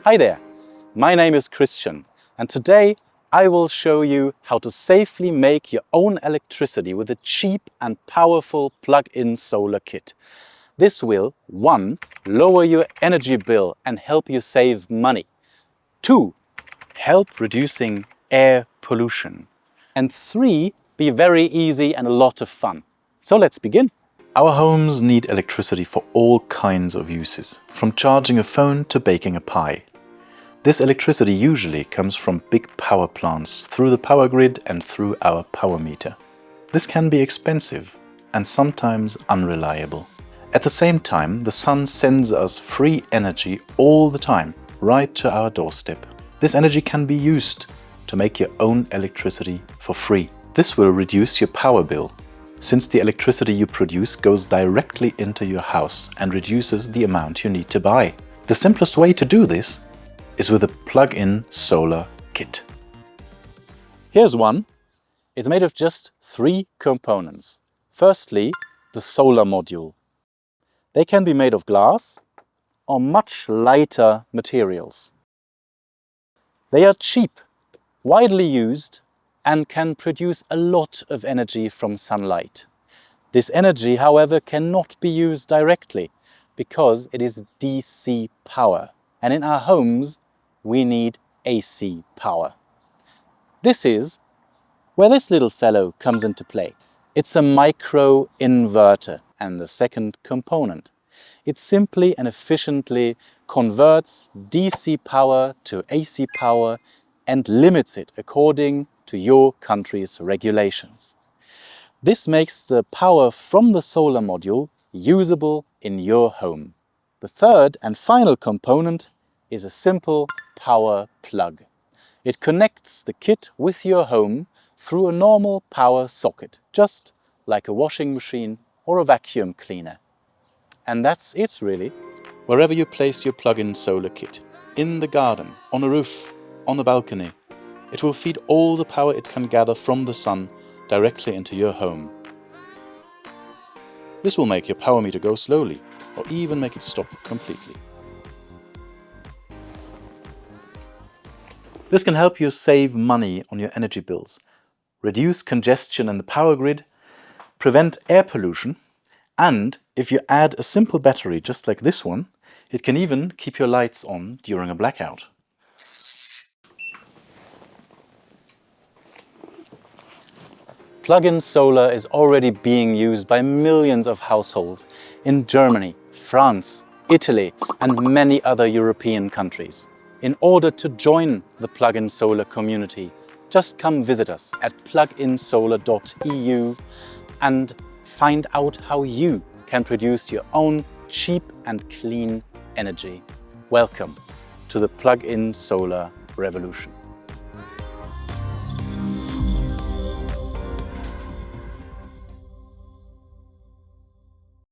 Hi there, my name is Christian and today I will show you how to safely make your own electricity with a cheap and powerful plug-in solar kit. This will 1. Lower your energy bill and help you save money. 2. Help reducing air pollution. And 3. Be very easy and a lot of fun. So let's begin. Our homes need electricity for all kinds of uses, from charging a phone to baking a pie. This electricity usually comes from big power plants through the power grid and through our power meter. This can be expensive and sometimes unreliable. At the same time, the sun sends us free energy all the time, right to our doorstep. This energy can be used to make your own electricity for free. This will reduce your power bill, since the electricity you produce goes directly into your house and reduces the amount you need to buy. The simplest way to do this is with a plug-in solar kit. Here's one. It's made of just 3 components. Firstly, the solar module. They can be made of glass or much lighter materials. They are cheap, widely used, and can produce a lot of energy from sunlight. This energy, however, cannot be used directly because it is DC power. And in our homes, we need AC power. This is where this little fellow comes into play. It's a micro inverter and the second component. It simply and efficiently converts DC power to AC power and limits it according to your country's regulations. This makes the power from the solar module usable in your home. The third and final component is a simple power plug. It connects the kit with your home through a normal power socket, just like a washing machine or a vacuum cleaner. And that's it really. Wherever you place your plug-in solar kit, in the garden, on a roof, on a balcony, it will feed all the power it can gather from the sun directly into your home. This will make your power meter go slowly or even make it stop completely. This can help you save money on your energy bills, reduce congestion in the power grid, prevent air pollution, and if you add a simple battery just like this one, it can even keep your lights on during a blackout. Plug-in solar is already being used by millions of households in Germany, France, Italy, and many other European countries. In order to join the plug-in solar community, just come visit us at pluginsolar.eu and find out how you can produce your own cheap and clean energy. Welcome to the plug-in solar revolution.